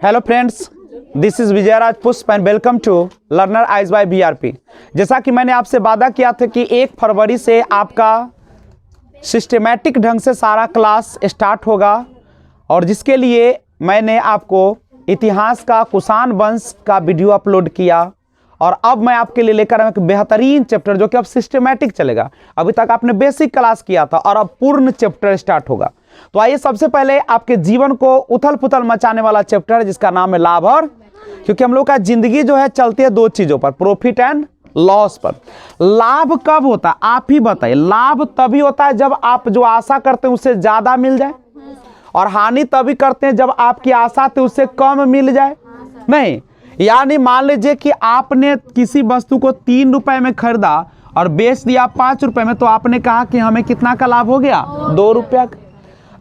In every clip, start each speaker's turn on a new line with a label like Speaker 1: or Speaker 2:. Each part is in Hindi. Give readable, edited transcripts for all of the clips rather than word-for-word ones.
Speaker 1: Hello friends, this is Vijayraj Pushp and welcome to learner eyes by BRP. जैसा कि मैंने आपसे वादा किया था कि 1 फरवरी से आपका सिस्टमैटिक ढंग से सारा क्लास स्टार्ट होगा, और जिसके लिए मैंने आपको इतिहास का कुषाण वंश का वीडियो अपलोड किया, और अब मैं आपके लिए लेकर आया एक बेहतरीन चैप्टर जो कि अब सिस्टमैटिक चलेगा। अभी तक आपने बेसिक क्लास किया था और अब पूर्ण चैप्टर स्टार्ट होगा। तो आइए, सबसे पहले आपके जीवन को उथल पुथल मचाने वाला चैप्टर है जिसका नाम है लाभ। और क्योंकि हम लोग का जिंदगी जो है चलती है 2 चीजों पर, प्रॉफिट एंड लॉस पर। लाभ कब होता है आप ही बताइए। लाभ तभी होता है जब आप जो आशा करते हैं उससे ज्यादा मिल जाए, और हानि तभी करते हैं जब आपकी आशा थी उससे कम मिल जाए। नहीं, यानी मान लीजिए कि आपने किसी वस्तु को 3 रुपए में खरीदा और बेच दिया 5 रुपए में, तो आपने कहा कि हमें कितना का लाभ हो गया? 2 रुपया का।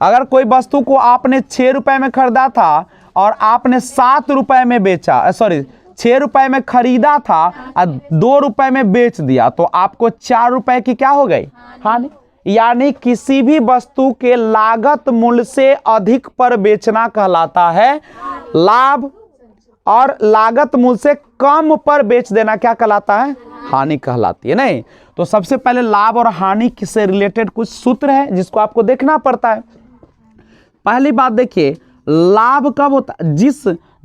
Speaker 1: अगर कोई वस्तु को आपने 6 रुपए में खरीदा था और आपने 7 रुपए में बेचा, 6 रुपए में खरीदा था और 2 रुपए में बेच दिया, तो आपको 4 रुपए की क्या हो गई? हानि। यानी किसी भी वस्तु के लागत मूल्य से अधिक पर बेचना कहलाता है लाभ, और लागत मूल्य से कम पर बेच देना क्या कहलाता है? हानि कहलाती है। नहीं, तो सबसे पहले लाभ और हानि से रिलेटेड कुछ सूत्र है जिसको आपको देखना पड़ता है। पहली बात देखिए, लाभ कब होता है?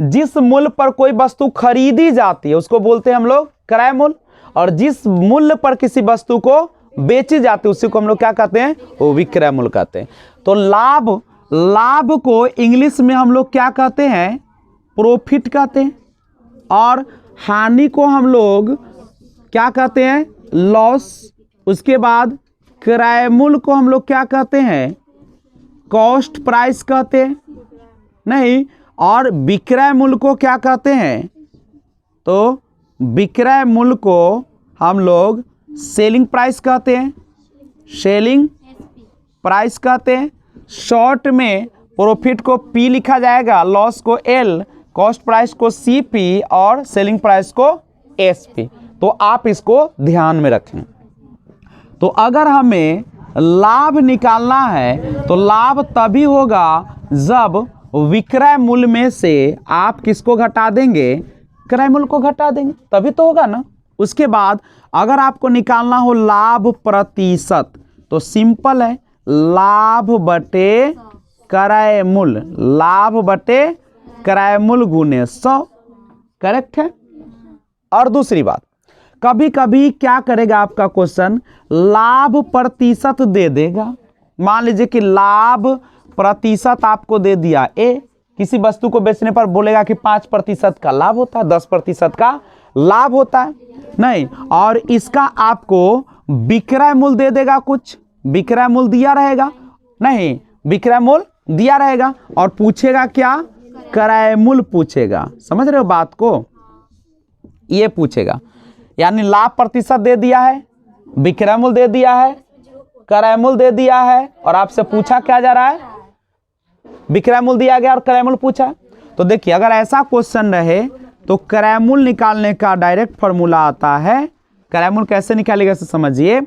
Speaker 1: जिस मूल्य पर कोई वस्तु खरीदी जाती है उसको बोलते हैं हम लोग क्रय मूल्य, और जिस मूल्य पर किसी वस्तु को बेची जाती है उसी को हम लोग क्या कहते हैं? वो विक्रय मूल्य कहते हैं। तो लाभ को इंग्लिश में हम लोग क्या कहते हैं? प्रॉफिट कहते हैं। और हानि को हम लोग क्या कहते हैं? लॉस। उसके बाद क्रय मूल्य को हम लोग क्या कहते हैं? कॉस्ट प्राइस कहते हैं। नहीं, और विक्रय मूल्य को क्या कहते हैं? तो विक्रय मूल्य को हम लोग सेलिंग प्राइस कहते हैं, सेलिंग प्राइस कहते हैं। शॉर्ट में प्रॉफिट को P लिखा जाएगा, लॉस को L, कॉस्ट प्राइस को CP और सेलिंग प्राइस को SP। तो आप इसको ध्यान में रखें। तो अगर हमें लाभ निकालना है तो लाभ तभी होगा जब विक्रय मूल्य में से आप किसको घटा देंगे? क्रय मूल्य को घटा देंगे, तभी तो होगा ना। उसके बाद अगर आपको निकालना हो लाभ प्रतिशत, तो सिंपल है, लाभ बटे क्रय मूल्य, लाभ बटे क्रय मूल्य गुने 100। करेक्ट है। और दूसरी बात, कभी कभी क्या करेगा आपका क्वेश्चन? लाभ प्रतिशत दे देगा। मान लीजिए कि लाभ प्रतिशत आपको दे दिया A, किसी वस्तु को बेचने पर बोलेगा कि 5% का लाभ होता है, 10% का लाभ होता है। नहीं, और इसका आपको विक्रय मूल्य दे देगा। कुछ विक्रय मूल्य दिया रहेगा, नहीं विक्रय मूल्य दिया रहेगा, और पूछेगा क्या? क्रय मूल्य पूछेगा। समझ रहे हो बात को? ये पूछेगा, यानी लाभ प्रतिशत दे दिया है, विक्रय मूल्य दे दिया है, क्रय मूल्य दे दिया है, और आपसे पूछा क्या जा रहा है? विक्रय मूल्य दिया गया और क्रय मूल्य पूछा। तो देखिए, अगर ऐसा क्वेश्चन रहे तो क्रय मूल्य निकालने का डायरेक्ट फॉर्मूला आता है। क्रय मूल्य कैसे निकालेगा इसे समझिए।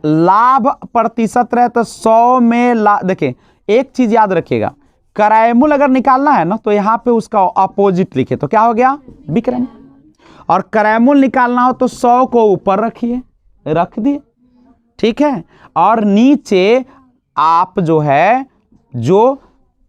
Speaker 1: लाभ प्रतिशत रहे तो 100 में देखिए, एक चीज याद रखिएगा, क्रय मूल्य अगर निकालना है ना तो यहाँ पे उसका अपोजिट लिखे तो क्या हो गया? विक्रय मूल्य। और क्रय मूल्य निकालना हो तो 100 को ऊपर रखिए, रख दिए, ठीक है। और नीचे आप जो है, जो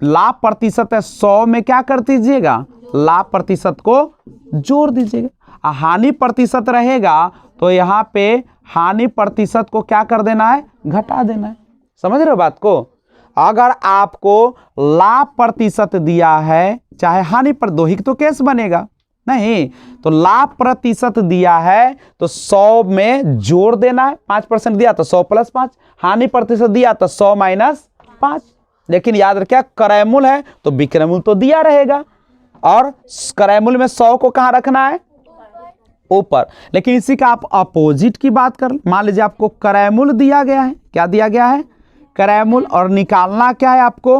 Speaker 1: लाभ प्रतिशत है 100 में क्या कर दीजिएगा? लाभ प्रतिशत को जोड़ दीजिएगा। हानि प्रतिशत रहेगा तो यहाँ पे हानि प्रतिशत को क्या कर देना है? घटा देना है। समझ रहे हो बात को? अगर आपको लाभ प्रतिशत दिया है, चाहे हानि पर, दो ही तो केस बनेगा। नहीं, तो लाभ प्रतिशत दिया है तो 100 में जोड़ देना है। 5% दिया तो 100 + 5, हानि प्रतिशत दिया तो 100 - 5। लेकिन याद रखिए, क्रय मूल्य है तो विक्रय मूल्य तो दिया रहेगा, और क्रय मूल्य में 100 को कहां रखना है? ऊपर। लेकिन इसी का आप अपोजिट की बात कर, मान लीजिए आपको क्रय मूल्य दिया गया है। क्या दिया गया है? क्रय मूल्य, और निकालना क्या है आपको?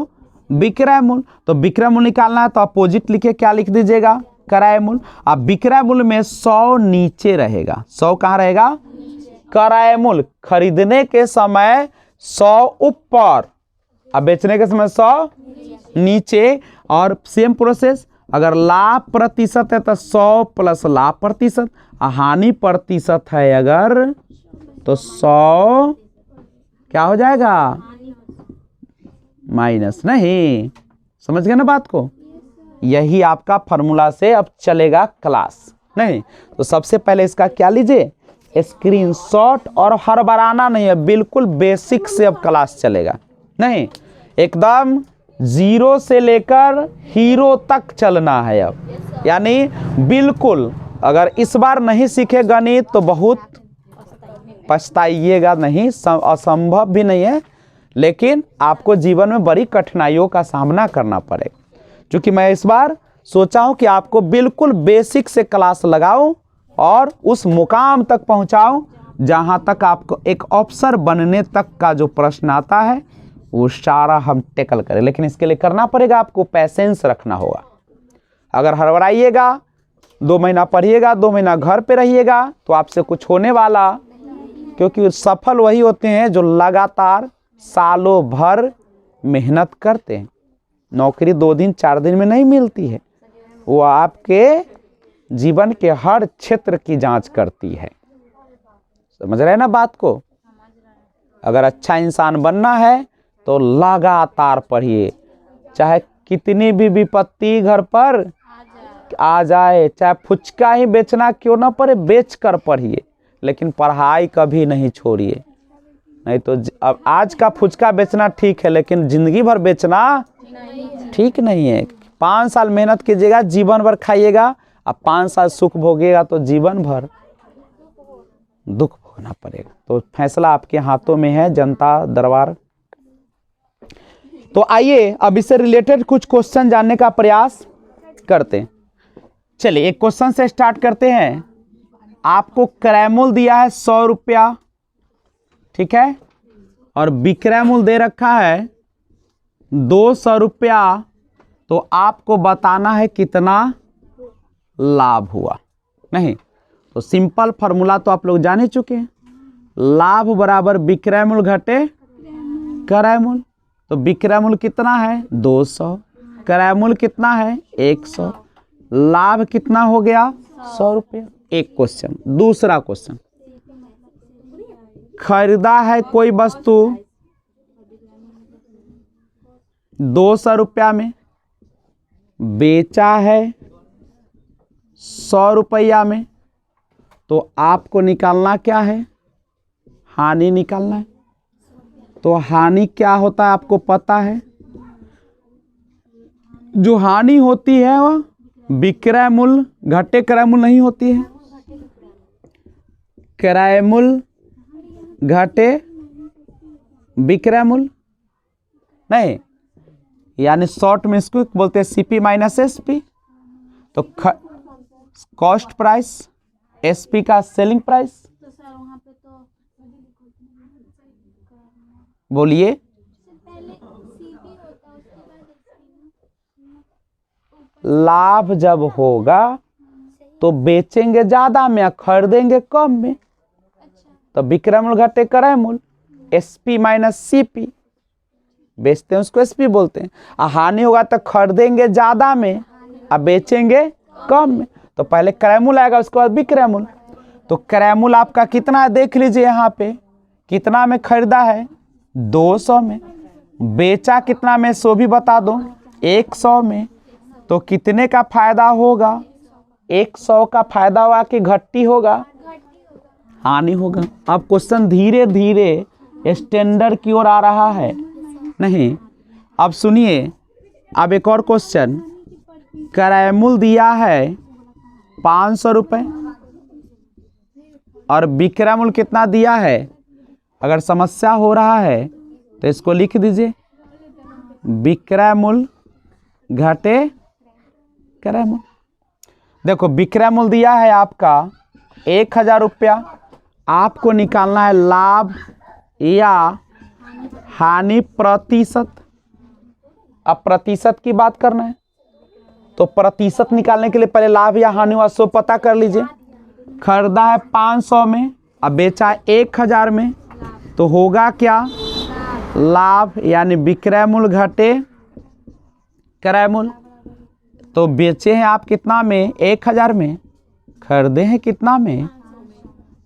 Speaker 1: विक्रय मूल्य। तो विक्रय मूल्य निकालना है तो अपोजिट लिखे, क्या लिख दीजिएगा? क्रय मूल्य। अब विक्रय मूल्य में 100 नीचे रहेगा। 100 कहां रहेगा? क्रय मूल्य। खरीदने के समय 100 ऊपर, अब बेचने के समय 100 नीचे। और सेम प्रोसेस, अगर लाभ प्रतिशत है तो 100 प्लस लाभ प्रतिशत, हानि प्रतिशत है अगर तो 100 क्या हो जाएगा माइनस। नहीं समझ गए ना बात को? यही आपका फॉर्मूला से अब चलेगा क्लास। नहीं तो सबसे पहले इसका क्या लीजिए स्क्रीनशॉट, और हड़बड़ाना नहीं है, बिल्कुल बेसिक से अब क्लास चलेगा। नहीं एकदम जीरो से लेकर हीरो तक चलना है अब, यानी बिल्कुल अगर इस बार नहीं सीखे गणित तो बहुत पछताइएगा, नहीं असंभव भी नहीं है, लेकिन आपको जीवन में बड़ी कठिनाइयों का सामना करना पड़ेगा। क्योंकि मैं इस बार सोचा हूं कि आपको बिल्कुल बेसिक से क्लास लगाऊं और उस मुकाम तक पहुंचाऊं जहां तक आपको एक अफसर बनने तक का जो प्रश्न आता है वो सारा हम टैकल करें। लेकिन इसके लिए करना पड़ेगा, आपको पैसेंस रखना होगा। अगर हड़बड़ाइएगा, 2 महीना पढ़िएगा, 2 महीना घर पे रहिएगा तो आपसे कुछ होने वाला, क्योंकि सफल वही होते हैं जो लगातार सालों भर मेहनत करते हैं। नौकरी 2 दिन 4 दिन में नहीं मिलती है, वो आपके जीवन के हर क्षेत्र की जांच करती है। समझ रहे हैं ना बात को? अगर अच्छा इंसान बनना है तो लगातार पढ़िए, चाहे कितनी भी विपत्ति घर पर आ जाए, चाहे फुचका ही बेचना क्यों ना पड़े, बेच कर पढ़िए, लेकिन पढ़ाई कभी नहीं छोड़िए। नहीं तो अब आज का फुचका बेचना ठीक है, लेकिन जिंदगी भर बेचना ठीक नहीं है। 5 साल मेहनत कीजिएगा, जीवन भर खाइएगा, अब 5 साल सुख भोगिएगा तो जीवन भर दुख भोगना पड़ेगा। तो फैसला आपके हाथों में है, जनता दरबार। तो आइए अब इससे रिलेटेड कुछ क्वेश्चन जानने का प्रयास करते हैं। चलिए एक क्वेश्चन से स्टार्ट करते हैं। आपको क्रय मूल्य दिया है 100 रुपया, ठीक है, और विक्रय मूल्य दे रखा है 200 रुपया, तो आपको बताना है कितना लाभ हुआ। नहीं तो सिंपल फॉर्मूला तो आप लोग जान ही चुके हैं, लाभ बराबर विक्रय मूल्य घटे क्रय मूल्य। तो विक्रय मूल्य कितना है 200, क्रय मूल्य कितना है 100, लाभ कितना हो गया 100 रुपया। एक क्वेश्चन। दूसरा क्वेश्चन, खरीदा है कोई वस्तु 200 रुपया में, बेचा है 100 रुपया में, तो आपको निकालना क्या है हानि निकालना है। तो हानि क्या होता है आपको पता है, जो हानि होती है वह विक्रय मूल्य घटे क्रय मूल्य नहीं होती है, क्रय मूल्य घटे विक्रय मूल्य नहीं, यानी शॉर्ट में इसको बोलते हैं सीपी माइनस एसपी। तो कॉस्ट प्राइस, एसपी का सेलिंग प्राइस। बोलिए लाभ जब होगा तो बेचेंगे ज्यादा में, खरीदेंगे कम में, तो विक्रय मूल्य घटे क्रय मूल्य, एसपी माइनस सीपी, बेचते हैं उसको एसपी बोलते हैं। हानि होगा तो खरीदेंगे ज्यादा में और बेचेंगे कम में, तो पहले क्रय मूल्य आएगा उसके बाद विक्रय मूल्य। तो क्रय मूल्य आपका कितना है देख लीजिए, यहाँ पे कितना में खरीदा है 200 में, बेचा कितना में सो भी बता दो 100 में, तो कितने का फायदा होगा 100 का फायदा होगा कि घट्टी होगा हानि होगा। अब क्वेश्चन धीरे धीरे स्टैंडर्ड की ओर आ रहा है। नहीं अब सुनिए, अब एक और क्वेश्चन, क्रय मूल्य दिया है 500 रुपये और विक्रय मूल्य कितना दिया है। अगर समस्या हो रहा है तो इसको लिख दीजिए, विक्रय मूल्य घटे क्रय मूल्य। देखो विक्रय मूल्य दिया है आपका 1000 रुपया, आपको निकालना है लाभ या हानि प्रतिशत। अब प्रतिशत की बात करना है तो प्रतिशत निकालने के लिए पहले लाभ या हानि हुआ सो पता कर लीजिए। खरीदा है 500 में अब बेचा है 1000 में, तो होगा क्या लाभ, यानी विक्रय मूल्य घटे क्रय मूल्य। तो बेचे हैं आप कितना में? 1000 में। खरीदे हैं कितना में?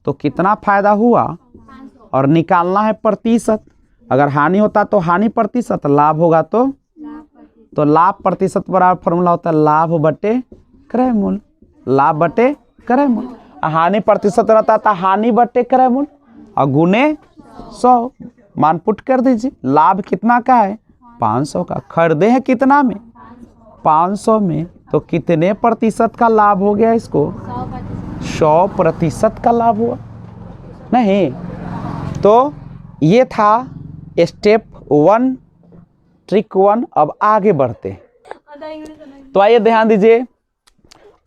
Speaker 1: तो कितना फायदा हुआ, और निकालना है प्रतिशत। अगर हानि होता तो हानि प्रतिशत, लाभ होगा तो लाभ प्रतिशत बराबर फॉर्मूला होता है लाभ बटे क्रय मूल्य। लाभ बटे क्रय मूल्य। हानि प्रतिशत रहता था हानि बटे क्रय मूल्य और गुने 100। मान पुट कर दीजिए। लाभ कितना का है? 500 का। खरीदे हैं कितना में? 500 में। तो कितने प्रतिशत का लाभ हो गया इसको? 100% का लाभ हुआ नहीं। तो ये था स्टेप 1, ट्रिक 1। अब आगे बढ़ते हैं। तो आइए ध्यान दीजिए।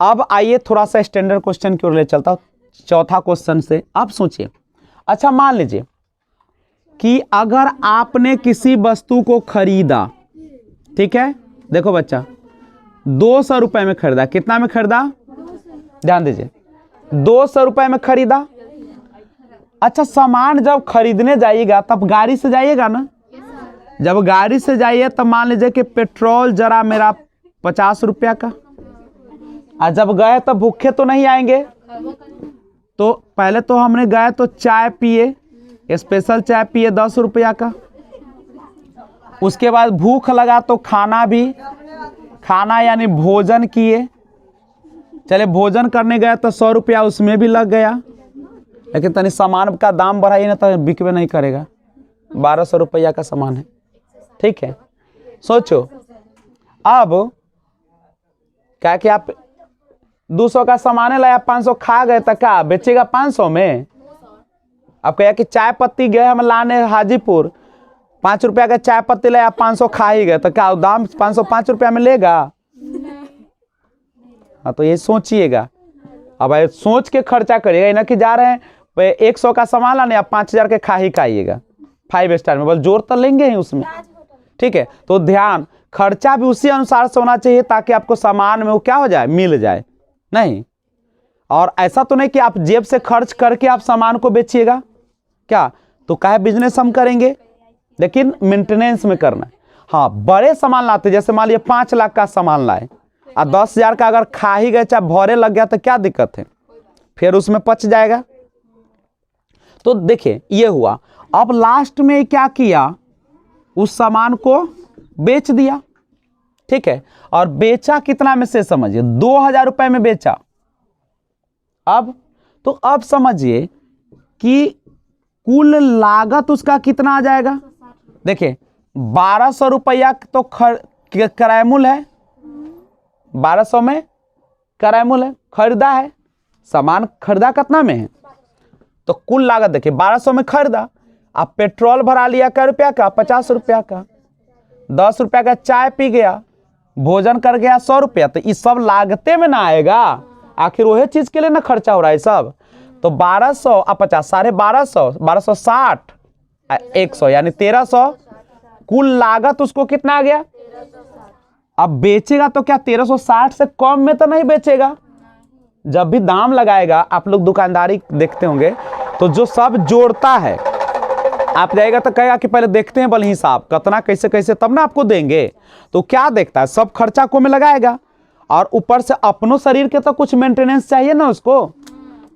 Speaker 1: अब आइए थोड़ा सा स्टैंडर्ड क्वेश्चन की ओर ले चलता हूं, चौथा क्वेश्चन से। आप सोचिए, अच्छा मान लीजिए कि अगर आपने किसी वस्तु को खरीदा, ठीक है, देखो बच्चा, 200 रुपए में खरीदा। कितना में खरीदा? ध्यान दीजिए, 200 रुपए में खरीदा। अच्छा, सामान जब खरीदने जाइएगा तब गाड़ी से जाइएगा ना? जब गाड़ी से जाइए तब मान लीजिए कि पेट्रोल जरा मेरा 50 रुपया का, और जब गए तब भूखे तो नहीं आएंगे। तो पहले तो हमने गए तो चाय पिए, स्पेशल चाय पिए 10 रुपया का। उसके बाद भूख लगा तो खाना यानी भोजन किए। चले भोजन करने गए तो 100 रुपया उसमें भी लग गया। लेकिन तनी सामान का दाम बढ़ाइए ना तो बिकवे नहीं करेगा। 1200 रुपया का सामान है, ठीक है। सोचो, अब क्या कि आप 200 का सामान लाया, 500 खा गए तो क्या बेचेगा 500 में? अब कहा कि चाय पत्ती गए हम लाने हाजीपुर, 5 रुपया का चाय पत्ती लाया, 500 खा ही गए तो क्या दाम 505 रुपया में लेगा? हाँ, तो ये सोचिएगा। अब सोच के खर्चा करिएगा, ना कि जा रहे हैं 100 का सामान लाने, आप 5000 के खा ही खाइएगा 5 स्टार में, बस जोर तो लेंगे ही उसमें, ठीक है। तो ध्यान, खर्चा भी उसी अनुसार से होना चाहिए ताकि आपको सामान में वो क्या हो जाए, मिल जाए नहीं। और ऐसा तो नहीं कि आप जेब से खर्च करके आप सामान को बेचिएगा, क्या तो क्या बिजनेस हम करेंगे, लेकिन मेंटेनेंस में करना है। हाँ, बड़े सामान लाते, जैसे मान लीजिए 5 लाख का सामान लाए और 10,000 का अगर खा ही गए चाहे भरे लग गया तो क्या दिक्कत है, फिर उसमें पच जाएगा। तो देखिए ये हुआ। अब लास्ट में क्या किया, उस सामान को बेच दिया, ठीक है। और बेचा कितना में से समझिए, 2000 रुपए में बेचा। अब समझिए कि कुल लागत उसका कितना आ जाएगा। देखिए 1200 रुपया तो किराया मूल्य है, 1200 में किराया मूल्य है, खरीदा है सामान, खरीदा कितना में है, तो कुल लागत देखिए 1200 में खरीदा। आप पेट्रोल भरा लिया क्या रुपया का, 50 रुपया का, 10 रुपया का चाय पी गया, भोजन कर गया 100 रुपया, तो ये सब लागते में ना आएगा। आखिर वही चीज के लिए ना खर्चा हो रहा है सब। तो 1200 और 50, 1250, 1260, 100 यानी 1300, कुल लागत उसको कितना आ गया। अब बेचेगा तो क्या 1360 से कम में तो नहीं बेचेगा। जब भी दाम लगाएगा, आप लोग दुकानदारी देखते होंगे, तो जो सब जोड़ता है, आप जाएगा तो कहेगा कि पहले देखते हैं बल हिसाब कितना कैसे कैसे तब ना आपको देंगे। तो क्या देखता है, सब खर्चा को में लगाएगा, और ऊपर से अपनों शरीर के तो कुछ मेंटेनेंस चाहिए ना उसको,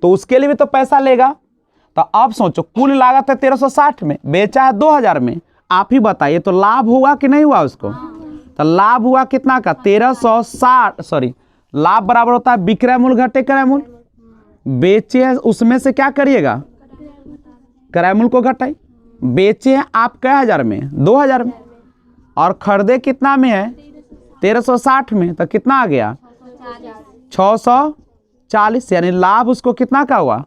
Speaker 1: तो उसके लिए भी तो पैसा लेगा। तो अब सोचो, कुल लागत है 1360 में, बेचा है 2000 में, आप ही बताइए तो लाभ हुआ कि नहीं हुआ उसको। तो लाभ हुआ कितना का, 1360, सॉरी, लाभ बराबर होता है विक्रय मूल्य घटे क्रय मूल्य। बेचे है उसमें से क्या करिएगा, क्रय मूल्य को घटाई। बेचे हैं आप कई हजार में, 2000 में, और खरीदे कितना में है, 1360 में, तो कितना आ गया 640, यानी लाभ उसको कितना का हुआ।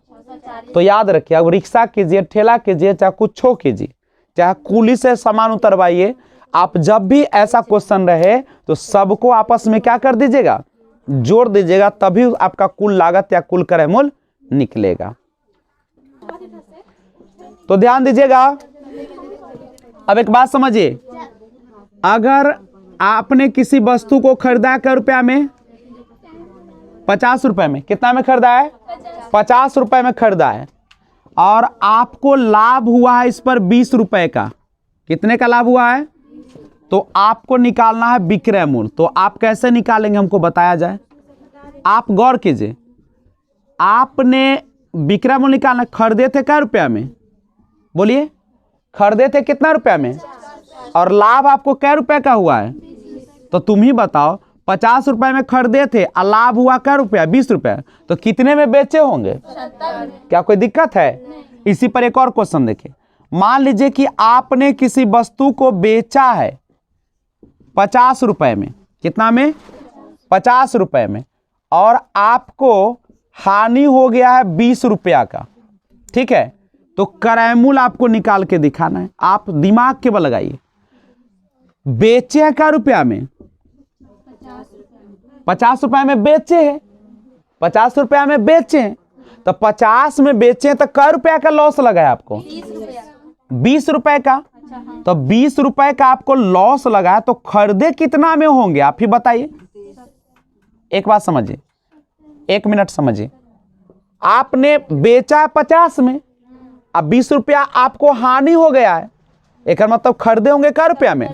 Speaker 1: तो याद रखिए, अब रिक्शा कीजिए, ठेला कीजिए, चाहे कुछ कीजिए, चाहे कुली से सामान उतरवाइए, आप जब भी ऐसा क्वेश्चन रहे तो सबको आपस में क्या कर दीजिएगा, जोड़ दीजिएगा, तभी आपका कुल लागत या कुल क्रय मूल्य निकलेगा। तो ध्यान दीजिएगा। अब एक बात समझिए, अगर आपने किसी वस्तु को खरीदा है रुपया में, 50 रुपए में, कितना में खरीदा है, 50 रुपए में खरीदा है, और आपको लाभ हुआ है इस पर 20 रुपए का। कितने का लाभ हुआ है, तो आपको निकालना है विक्रय मूल्य। तो आप कैसे निकालेंगे हमको बताया जाए। आप गौर कीजिए, आपने विक्रय मूल्य निकालना, खरीदे थे क्या रुपया में, बोलिए खरीदे थे कितना रुपया में, और लाभ आपको क्या रुपए का हुआ है, तो तुम ही बताओ। 50 रुपए में खरीदे थे और लाभ हुआ क्या रुपया, 20 रुपया, तो कितने में बेचे होंगे, क्या कोई दिक्कत है। इसी पर एक और क्वेश्चन देखिए। मान लीजिए कि आपने किसी वस्तु को बेचा है 50 रुपए में, कितना में, 50 रुपए में, और आपको हानि हो गया है 20 रुपया का, ठीक है। तो क्रय मूल्य आपको निकाल के दिखाना है। आप दिमाग के बल लगाइए, बेचे हैं क्या रुपया में, 50 रुपए में बेचे हैं, 50 रुपया में बेचे हैं, तो 50 में बेचे तो कै रुपया का लॉस लगा है आपको, 20 रुपए का। तो 20 रुपए का आपको लॉस लगा है, तो खरीदे कितना में होंगे आप ही बताइए। एक बात समझिए, 1 मिनट समझिए। आपने बेचा 50 में, अब 20 रुपया आपको हानि हो गया है, एक मतलब खरीदे होंगे क्या रुपया में,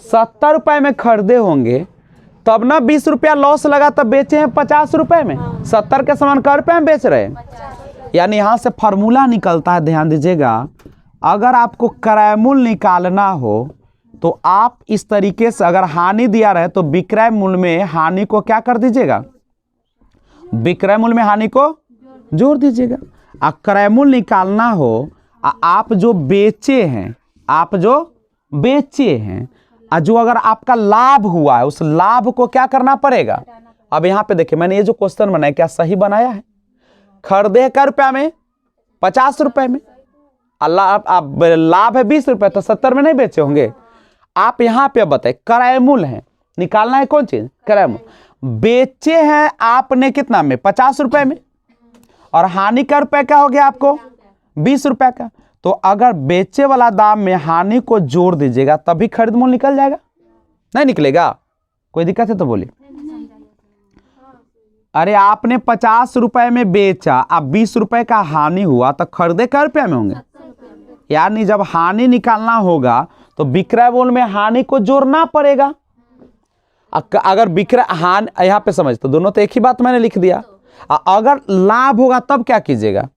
Speaker 1: 70 रुपए में खरीदे होंगे, तब ना 20 रुपया लॉस लगा, तब बेचे हैं 50 रुपए में। 70 के समान क्या रुपए में बेच रहे हैं। यानी यहां से फॉर्मूला निकलता है, ध्यान दीजिएगा। अगर आपको क्रय मूल्य निकालना हो तो आप इस तरीके से, अगर हानि दिया रहे तो विक्रय मूल्य में हानि को क्या कर दीजिएगा, विक्रय मूल्य में हानि को जोड़ दीजिएगा। क्रय मूल्य निकालना हो, आप जो बेचे हैं, आप जो बेचे हैं, जो अगर आपका लाभ हुआ है, उस लाभ को क्या करना पड़ेगा। अब यहां पे देखिए, मैंने ये जो क्वेश्चन बनाया क्या सही बनाया है। खरीदे क्या रुपया में, 50 रुपए में, लाभ है 20 रुपए, तो 70 में नहीं बेचे होंगे। आप यहां पे बताए क्रय मूल्य है, निकालना है कौन चीज, क्रय मूल्य। बेचे हैं आपने कितना में, 50 रुपए में, और हानि का रुपए का हो गया आपको 20 रुपए का। तो अगर बेचे वाला दाम में हानि को जोड़ दीजिएगा तभी खरीद मूल्य निकल जाएगा, नहीं निकलेगा, कोई दिक्कत है तो बोलिए। अरे आपने 50 रुपए में बेचा, अब 20 रुपए का हानि हुआ, तो खरीदे क्या रुपया में होंगे। यानी जब हानि निकालना होगा तो विक्रय मूल्य में हानि को जोड़ना पड़ेगा। अगर विक्रय हानि, यहां पे समझ, तो दोनों तो एक ही बात मैंने लिख दिया। अगर लाभ होगा तब क्या कीजिएगा।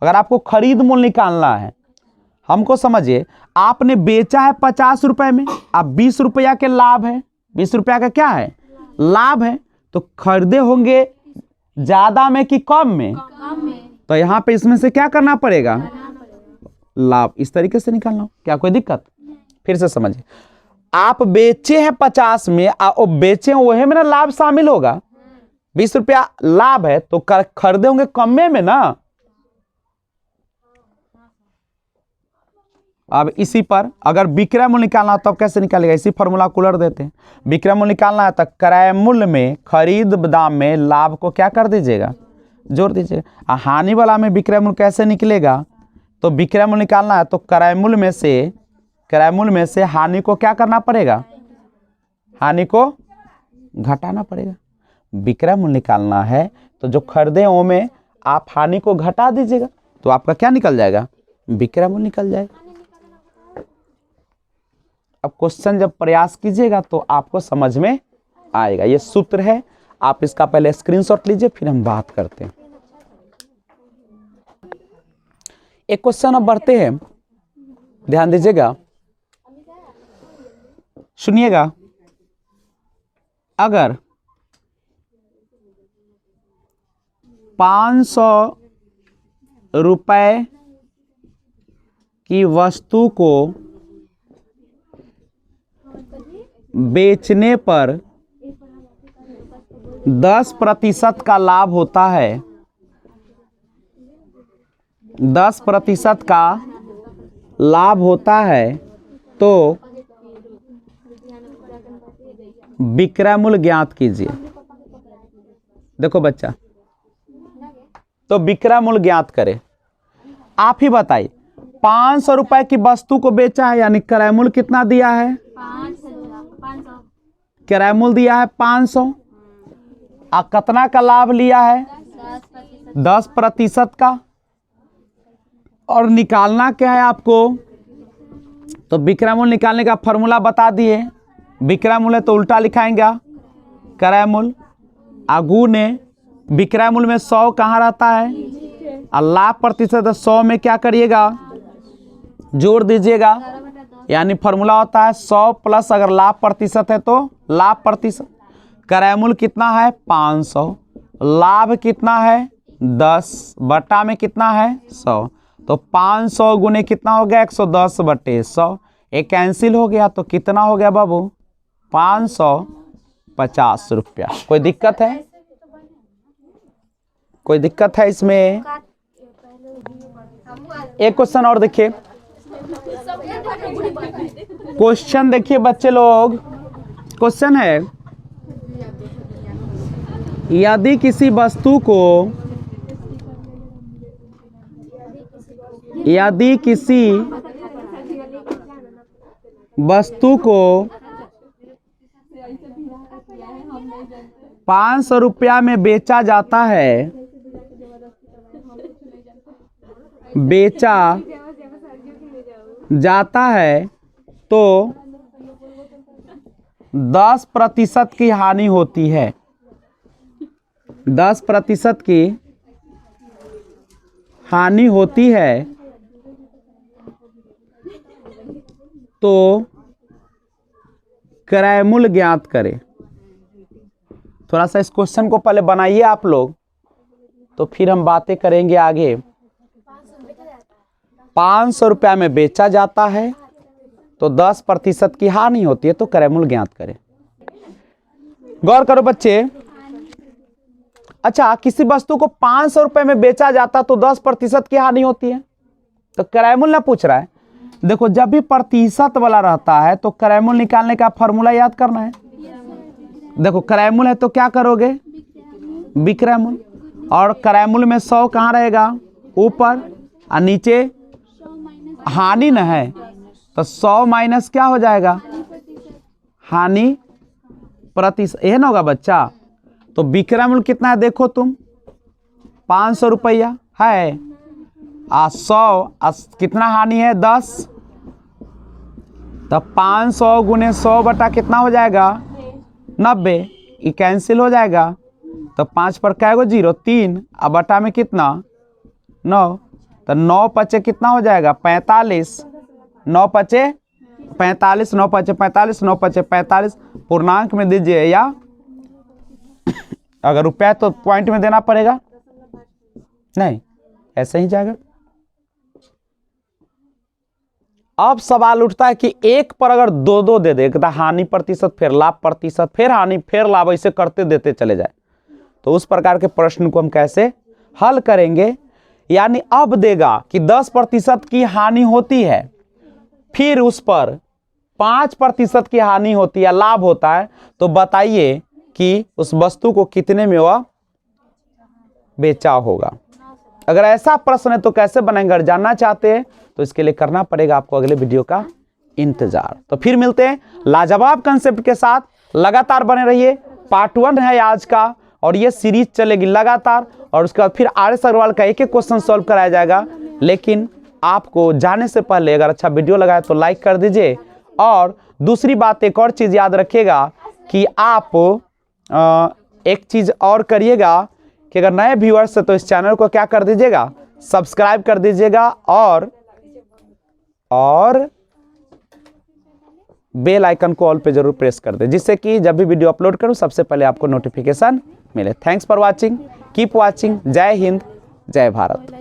Speaker 1: अगर आपको खरीद मूल्य निकालना है, हमको समझिए, आपने बेचा है 50 रुपए में, अब 20 रुपया के लाभ है, 20 रुपया का क्या है, लाभ है, तो खरीदे होंगे ज्यादा में कि कम में, तो यहां पे इसमें से क्या करना पड़ेगा, लाभ। इस तरीके से निकालना हो, क्या कोई दिक्कत। फिर से समझिए, आप बेचे हैं 50 में, बेचे हैं वही में ना लाभ शामिल होगा। 20 रुपया लाभ है तो खरीदे होंगे कम में ना। अब इसी पर अगर विक्रय मूल्य निकालना हो तब कैसे निकालेगा, इसी फॉर्मूला को उलट देते हैं। विक्रय मूल्य निकालना है तो क्रय मूल्य में खरीद दाम में लाभ को क्या कर दीजिएगा, जोड़ दीजिएगा। हानि वाला में विक्रय मूल्य कैसे निकलेगा, तो विक्रय मूल्य निकालना है तो क्रय मूल्य में से हानि को क्या करना पड़ेगा, हानि को घटाना पड़ेगा। विक्रय मूल्य निकालना है तो जो खरीदे वो में आप हानि को घटा दीजिएगा, तो आपका क्या निकल जाएगा, विक्रय मूल्य निकल जाएगा। अब क्वेश्चन जब प्रयास कीजिएगा तो आपको समझ में आएगा। ये सूत्र है, आप इसका पहले स्क्रीनशॉट लीजिए, फिर हम बात करते हैं। एक क्वेश्चन अब बढ़ते हैं, ध्यान दीजिएगा, सुनिएगा। अगर 500 रुपए की वस्तु को बेचने पर 10% का लाभ होता है, 10% का लाभ होता है, तो विक्रय मूल्य ज्ञात कीजिए। देखो बच्चा, तो विक्रय मूल्य ज्ञात करें, आप ही बताइए। 500 रुपए की वस्तु को बेचा है, यानी क्रय मूल्य कितना दिया है, क्रय मूल्य दिया है 500, कितना का लाभ लिया है, 10% का, और निकालना क्या है आपको, तो विक्रय मूल्य निकालने का फॉर्मूला बता दिए। विक्रय मूल्य तो उल्टा लिखाएंगे, क्रय मूल्य आगू ने विक्रय मूल्य में 100 कहाँ रहता है और लाभ प्रतिशत 100 में क्या करिएगा, जोड़ दीजिएगा। यानी फॉर्मूला होता है 100 प्लस अगर लाभ प्रतिशत है तो लाभ प्रतिशत। क्रय मूल्य कितना है 500, लाभ कितना है 10 बटा में कितना है 100, तो 500 गुने कितना हो गया 110 बटे 100। एक कैंसिल हो गया तो कितना हो गया बाबू 550 रुपया। कोई दिक्कत है, कोई दिक्कत है इसमें? एक क्वेश्चन और देखिए, क्वेश्चन देखिए बच्चे लोग। क्वेश्चन है यदि किसी वस्तु को यदि किसी वस्तु को 500 रुपया में बेचा जाता है, बेचा जाता है तो 10% की हानि होती है, 10% की हानि होती है, तो क्रय मूल्य ज्ञात करें। थोड़ा सा इस क्वेश्चन को पहले बनाइए आप लोग, तो फिर हम बातें करेंगे आगे। 500 रुपया में बेचा जाता है तो 10% की हानि होती है, तो क्रय मूल्य ज्ञात करें। गौर करो बच्चे। अच्छा, किसी वस्तु को 500 रुपए में बेचा जाता तो 10% की हानि होती है, तो क्रय मूल्य ना पूछ रहा है। देखो, जब भी प्रतिशत वाला रहता है तो क्रय मूल्य निकालने का फॉर्मूला याद करना है। देखो, क्रय मूल्य है तो क्या करोगे, विक्रय मूल्य, और क्रय मूल्य में 100 कहाँ रहेगा ऊपर और नीचे हानि न है, तो 100 माइनस क्या हो जाएगा, हानि प्रतिशत, यह ना होगा बच्चा। तो विक्रय मूल्य कितना है देखो तुम, 500 रुपया है, 100 कितना हानि है 10, तो 500 गुने 100 बटा कितना हो जाएगा 90, ये कैंसिल हो जाएगा। तो 5 पर क्या 0 3 अब बटा में कितना 9, तो 9 पचे कितना हो जाएगा 45, 9 पचे 45, 9 पचे 45, 9 पचे 45, पूर्णांक में दीजिए या अगर रुपया तो पॉइंट में देना पड़ेगा, नहीं ऐसे ही जाएगा। अब सवाल उठता है कि एक पर अगर दो दो दे दे, हानि प्रतिशत फिर लाभ प्रतिशत फिर हानि फिर लाभ, ऐसे करते देते चले जाए, तो उस प्रकार के प्रश्न को हम कैसे हल करेंगे। यानी अब देगा कि 10% की हानि होती है, फिर उस पर 5% की हानि होती है, लाभ होता है, तो बताइए कि उस वस्तु को कितने में वह बेचा होगा। अगर ऐसा प्रश्न है तो कैसे बनाएंगे, अगर जानना चाहते हैं तो इसके लिए करना पड़ेगा आपको अगले वीडियो का इंतजार। तो फिर मिलते हैं लाजवाब कंसेप्ट के साथ, लगातार बने रहिए। पार्ट 1 है आज का और ये सीरीज चलेगी लगातार, और उसके बाद फिर आर.एस. अग्रवाल का एक एक क्वेश्चन सॉल्व कराया जाएगा। लेकिन आपको जाने से पहले अगर अच्छा वीडियो लगा तो लाइक कर दीजिए, और दूसरी बात एक और चीज़ याद रखिएगा कि आप एक चीज़ और करिएगा कि अगर नए व्यूअर्स है तो इस चैनल को क्या कर दीजिएगा, सब्सक्राइब कर दीजिएगा, और बेल आइकन को ऑल पे जरूर प्रेस कर दे, जिससे कि जब भी वीडियो अपलोड करूं सबसे पहले आपको नोटिफिकेशन मिले। Thanks for watching, keep watching. जय हिंद, जय भारत।